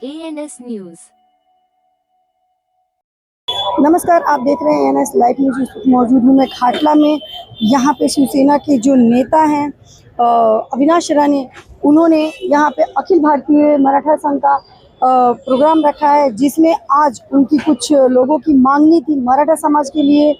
ANS news. नमस्कार, आप देख रहे हैं ANS लाइव न्यूज। इस वक्त मौजूद हूँ मैं खाटला में। यहाँ पे शिवसेना के जो नेता हैं अविनाश राणे, उन्होंने यहाँ पे अखिल भारतीय मराठा संघ का प्रोग्राम रखा है, जिसमें आज उनकी कुछ लोगों की मांगनी थी। मराठा समाज के लिए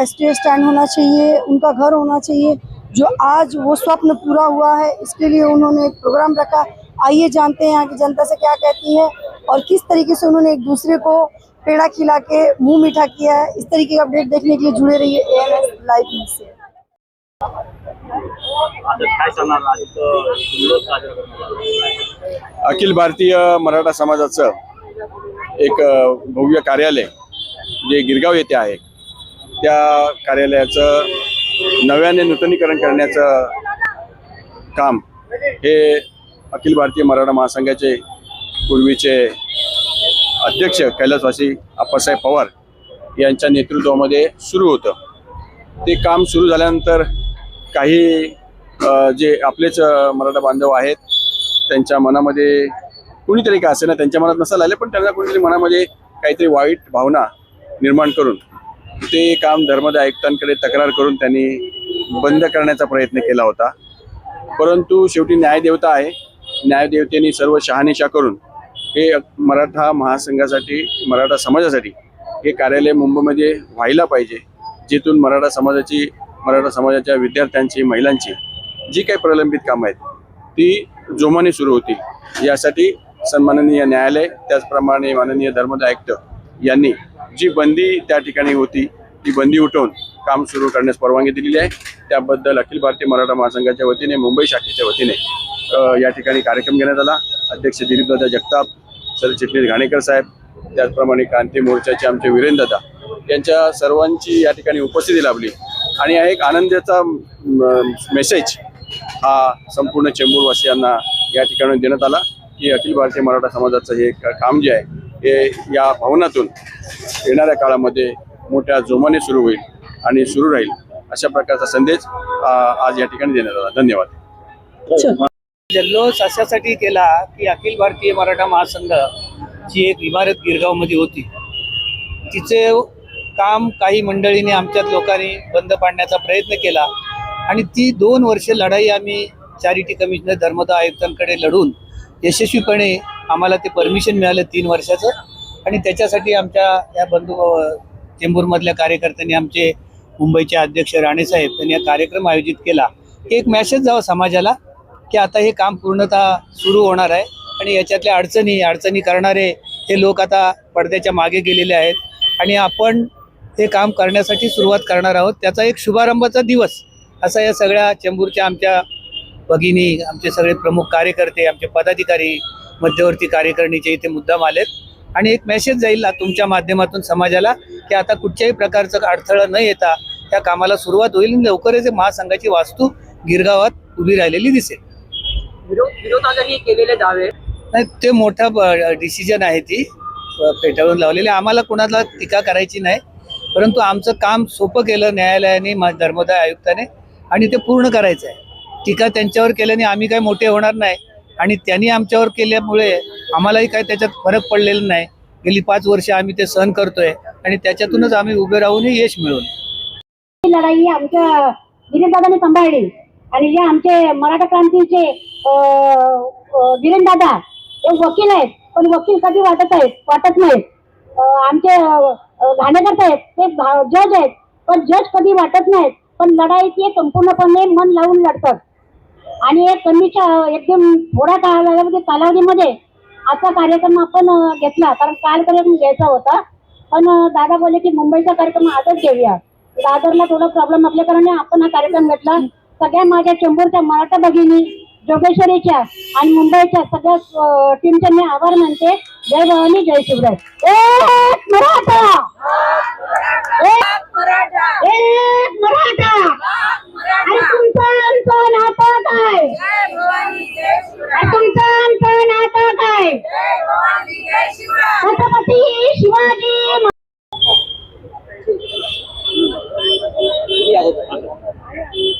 ST स्टैंड होना चाहिए, उनका घर होना चाहिए, जो आज वो स्वप्न पूरा हुआ है। इसके लिए उन्होंने एक प्रोग्राम रखा। आइए जानते हैं यहाँ की जनता से क्या कहती है और किस तरीके से उन्होंने एक दूसरे को पेड़ा खिला के मुंह मीठा किया है। इस तरीके का अपडेट देखने के लिए जुड़े रहिए ANS लाइव न्यूज से। अखिल भारतीय मराठा समाजाचं एक भव्य कार्यालय जे गिरगाव येथे आहे, त्या कार्यालयाचं नव्याने नूतनीकरण करण्याचं काम हे अखिल भारतीय मराठा महासंघाचे पूर्वीचे अध्यक्ष कैलासवासी आप्पासाहेब पवार यांच्या नेतृत्वामध्ये सुरू होतं। ते काम सुरू झाल्यानंतर काही जे आपलेच मराठा बांधव आहेत, त्यांच्या मनामध्ये कुणीतरी का असे ना, त्यांच्या मनात नसायला आले, पण त्यांना कुणीतरी मनामध्ये काहीतरी वाईट भावना निर्माण करून ते काम धर्मादाय आयुक्तांकडे तक्रार करून त्यांनी बंद करण्याचा प्रयत्न केला होता। परंतु शेवटी न्यायदेवता आहे, न्यायदेवतेने सर्व शहानिशा करून हे मराठा महासंघासाठी, मराठा समाजासाठी हे कार्यालय मुंबईमध्ये व्हायला पाहिजे, जिथून मराठा समाजाच्या विद्यार्थ्यांची, महिलांची जी काही प्रलंबित कामं आहेत ती जोमाने सुरू होतील। यासाठी सन्माननीय न्यायालय, त्याचप्रमाणे माननीय धर्मादाय आयुक्त यांनी जी बंदी त्या ठिकाणी होती ती बंदी उठवून काम सुरू करण्यास परवानगी दिलेली आहे। त्याबद्दल अखिल भारतीय मराठा महासंघाच्या वतीने, मुंबई शाखेच्या वतीने या ठिकाणी कार्यक्रम घेण्यात आला। अध्यक्ष दिलीपदादा जगताप, सरचिटणीस घाणेकर साहेब, त्याचप्रमाणे क्रांती मोर्चाचे आमचे वीरेंद्रदादा यांच्या सर्वांची या ठिकाणी उपस्थिती लाभली आणि एक आनंदाचा मेसेज हा संपूर्ण चेंबूरवासियांना या ठिकाणी देण्यात आला की अखिल भारतीय मराठा समाजाचं हे काम जे आहे हे या भवनातून येणाऱ्या काळामध्ये मोठ्या जोमाने सुरू होईल आणि सुरू राहील, अशा प्रकारचा संदेश आज या ठिकाणी देण्यात आला। धन्यवाद। जल्लोष अशासाठी केला की अखिल भारतीय मराठा महासंघ ची एक इमारत गिरगावमध्ये होती, तिचे काम काही मंडळीने, आमच्यात लोकांनी बंद पाडण्याचा प्रयत्न केला आणि ती 2 वर्ष लढाई आम्ही चॅरिटी कमिशनर, धर्मादाय आयुक्तांकडे लढून यशस्वीपणे आम्हाला ते परमिशन मिळालं 3 वर्षाचं। आणि त्याच्यासाठी आमच्या या बंधू चेंबूरमधल्या कार्यकर्त्यांनी, आमचे मुंबईचे अध्यक्ष राणेसाहेब, त्यांनी हा कार्यक्रम आयोजित केला। एक मेसेज जावं समाजाला की आता हे काम पूर्णतः सुरू होणार आहे आणि याच्यातल्या अडचणी करणारे हे लोक आता पडद्याच्या मागे गेलेले आहेत आणि आपण हे काम करण्यासाठी सुरुवात करणार आहोत। त्याचा एक शुभारंभाचा दिवस असा या सगळ्या चेंबूरच्या आमच्या भगिनी, आमचे सगळे प्रमुख कार्यकर्ते, आमचे पदाधिकारी, मध्यवर्ती कार्यकारिणीचे इथे मुद्दाम आलेत आणि एक मेसेज जाईल तुमच्या माध्यमातून समाजाला की आता कुठच्याही प्रकारचं अडथळा न येता या कामाला सुरुवात होईल आणि लवकरच महासंघाची वास्तू गिरगावात उभी राहिलेली दिसेल। विरोधाने केलेले दावे नाही, ते मोठा डिसिजन आहे, ती पेटाळून लावलेली। आम्हाला कोणाला टीका करायची नाही, परंतु आमचं काम सोपं केलं न्यायालयाने, धर्मादाय आयुक्ताने, आणि ते पूर्ण करायचं आहे। टीका त्यांच्यावर केल्याने आम्ही काही मोठे होणार नाही आणि त्यांनी आमच्यावर केल्यामुळे आम्हालाही काही त्याच्यात फरक पडलेला नाही। गेली 5 वर्ष आम्ही ते सहन करतोय आणि त्याच्यातूनच आम्ही उभे राहून यश मिळवून लढाई आमच्या वीरेंद्रदादांनी सांभाळली आणि जे आमचे मराठा क्रांतीचे वीरेंद्रदादा ते वकील आहेत, पण वकील कधी वाटत नाहीत। आमचे घाणेकर साहेब ते जज आहेत, पण जज कधी वाटत नाहीत, पण लढाई ते संपूर्णपणे मन लावून लढतात आणि एक कमीच्या एकदम थोड्या कालावधीमध्ये असा कार्यक्रम आपण घेतला, कारण काल कार्यक्रम घ्यायचा होता, पण दादा बोलले की मुंबईचा कार्यक्रम आजच घेऊया। दादरला थोडा प्रॉब्लेम असल्याकारणे आपण हा कार्यक्रम घेतला। सगळ्या माझ्या चेंबूरच्या मराठा भगिनी, जोगेश्वरीच्या आणि मुंबईच्या सगळ्या टीमचे मी आभार मानते। जय भवानी, जय शिवराय। एक मराठा, एक मराठा, एक मराठा, आणि तुमचं नातं काय? तुमचं नातं काय? छत्रपती शिवाजी।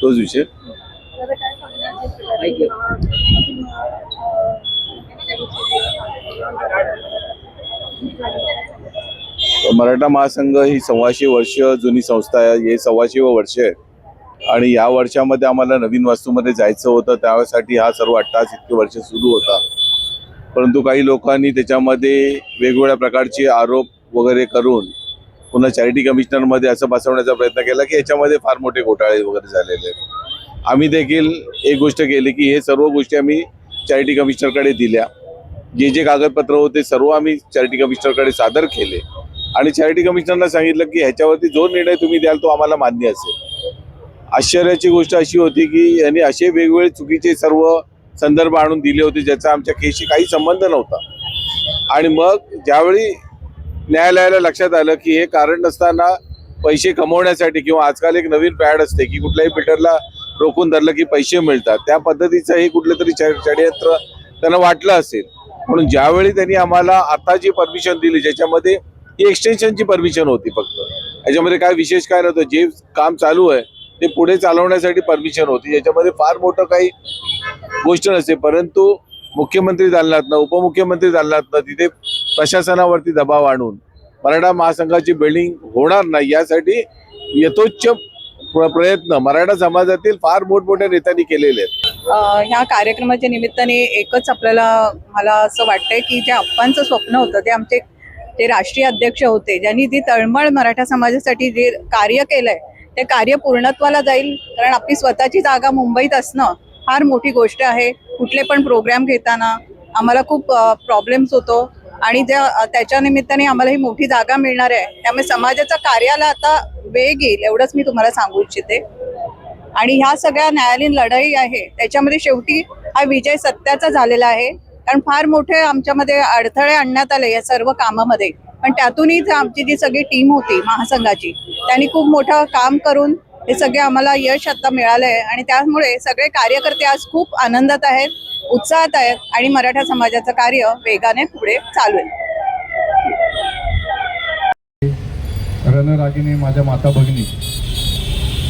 तोच विषय मराठा महासंघ ही 125 वर्ष जुनी संस्था आहे. हे 125वं वर्ष आहे आणि या वर्षामध्ये आम्हाला नवीन वास्तूमध्ये जायचं होतं. त्यासाठी हा सर्व अट्टाहास इतके वर्ष सुरू होता. परंतु काही लोकांनी त्याच्यामध्ये वेगवेगळ्या प्रकारचे आरोप वगैरे करून पुन्हा चॅरिटी कमिशनरमध्ये असं बसवण्याचा प्रयत्न केला की याच्यामध्ये फार मोठे घोटाळे वगैरे झालेले आहेत. आम्ही देखील एक गोष्ट केली की हे सर्व गोष्टी आम्ही चॅरिटी कमिशनरकडे दिल्या. जे जे कागदपत्र होते सर्व आम्ही चॅरिटी कमिशनरकडे सादर केले आणि चॅरिटी कमिशनरला सांगितलं की ह्याच्यावरती जो निर्णय तुम्ही द्याल तो आम्हाला मान्य असेल. आश्चर्याची गोष्ट अशी होती की यांनी असे वेगवेगळे चुकीचे सर्व संदर्भ आणून दिले होते ज्याचा आमच्या केसशी काही संबंध नव्हता. आणि मग ज्यावेळी न्यायालयाला लक्षात आलं की हे कारण नसताना पैसे कमवण्यासाठी किंवा आजकाल एक नवीन पॅड असते की कुठल्याही बिल्डरला रोखून धरलं की पैसे मिळतात, त्या पद्धतीचं हे कुठलं तरी षडयंत्र त्यांना वाटलं असेल. म्हणून ज्यावेळी त्यांनी आम्हाला आता जी परमिशन दिली ज्याच्यामध्ये ही एक्सटेन्शनची परमिशन होती, फक्त याच्यामध्ये काय विशेष काय नव्हतं. जे काम चालू आहे ते पुढे चालवण्यासाठी परमिशन होती, ज्याच्यामध्ये फार मोठं काही गोष्ट नसते. परंतु मुख्यमंत्री दालनातनं उपमुख्यमंत्री दालनातनं तिथे प्रशासनावरती दबाव आणून मराठा महासंघाची बिल्डिंग होणार नाही यासाठी यथोच्च प्रयत्न मराठा समाजातील फार मोठमोठ्या नेत्यांनी केलेले आहेत. ह्या कार्यक्रमाच्या निमित्ताने एकच मला असं वाटतंय की जे आप्पांचं स्वप्न होतं ते राष्ट्रीय अध्यक्ष होते, ज्यांनी ती तळमळ मराठा समाजासाठी जे कार्य केलंय ते कार्य पूर्णत्वाला जाईल. कारण आपली स्वतःची जागा मुंबईत असणं फार मोठी गोष्ट आहे. कुठले पण प्रोग्राम घेताना आम्हाला खूप प्रॉब्लेम्स होतो आणि त्याच्या निमित्ताने आम्हाला ही मोठी जागा मिळणार आहे. त्यामुळे समाजाच्या कार्याला आता वेग येईल एवढंच मी तुम्हाला सांगू इच्छिते. आणि ह्या सगळ्या न्यायालयीन लढाई आहे त्याच्यामध्ये शेवटी हा विजय सत्याचा झालेला आहे. कारण फार मोठे आमच्यामध्ये अडथळे आणण्यात आले या सर्व कामामध्ये, पण त्यातूनही आमची जी सगळी टीम होती महासंघाची त्यांनी खूप मोठं काम करून हे सगळे आम्हाला यश आता मिळालं आहे. आणि त्यामुळे सगळे कार्यकर्ते आज खूप आनंदात आहेत, उत्साहात आहेत आणि मराठा समाजाचं कार्य वेगाने पुढे चालू आहे. रणरागिणी माझ्या माता भगिनी,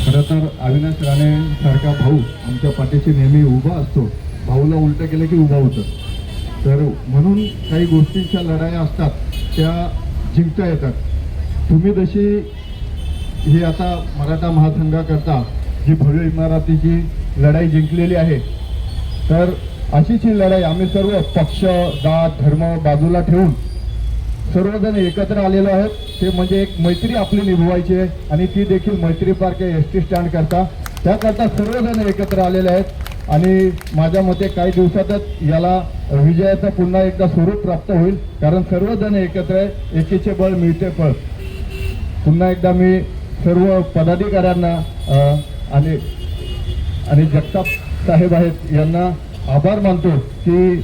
खरं तर अविनाश राणे सारखा भाऊ आमच्या पाठीशी नेहमी उभा असतो. भाऊला उलटं केलं की उभा होतं. तर म्हणून काही गोष्टींच्या लढाया असतात त्या जिंकता येतात. तुम्ही जशी ही आता मराठा महासंघाकरता जी भव्य इमारतीची लढाई जिंकलेली आहे, तर अशीच ही लढाई आम्ही सर्व पक्ष जात धर्म बाजूला ठेवून सर्वजण एकत्र आलेलो आहोत. ते म्हणजे एक मैत्री आपली निभवायची आहे आणि ती देखील मैत्री पार्क एस टी स्टँड करता त्याकरता सर्वजण एकत्र आलेले आहेत. आणि माझ्या मते काही दिवसातच याला विजयाचं पुन्हा एकदा स्वरूप प्राप्त होईल, कारण सर्वजण एकत्र आहे. एकीचे बळ मिळते फळ. पुन्हा एकदा मी सर्व पदाधिकाऱ्यांना आणि जगताप साहेब आहेत यांना आभार मानतो की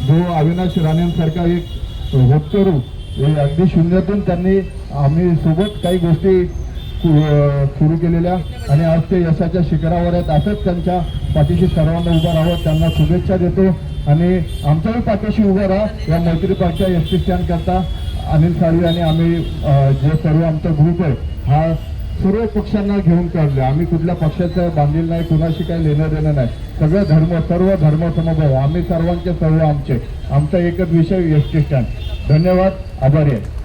जो अविनाश राणेंसारखा एक होतकरू अगदी शून्यातून त्यांनी आम्ही सोबत काही गोष्टी सुरू केलेल्या आणि आज ते यशाच्या शिखरावर आहेत. असंच त्यांच्या पाठीशी सर्वांना उभं राहावं, त्यांना शुभेच्छा देतो. आणि आमच्याही पाठीशी उभं राहा. या मैत्री पार्कच्या एस टी स्टँड करता अनिल साळवी आणि आम्ही जे सर्व आमचा ग्रुप आहे हा सर्व पक्षांना घेऊन काढले. आम्ही कुठल्या पक्षाचं बांधील नाही, कुणाशी काही लेणं देणं नाही. सगळं सर्व धर्म समभाव आम्ही सर्वांचे सर्व आमचा एकच विषय एस टी स्टँड. धन्यवाद, आभारी आहे.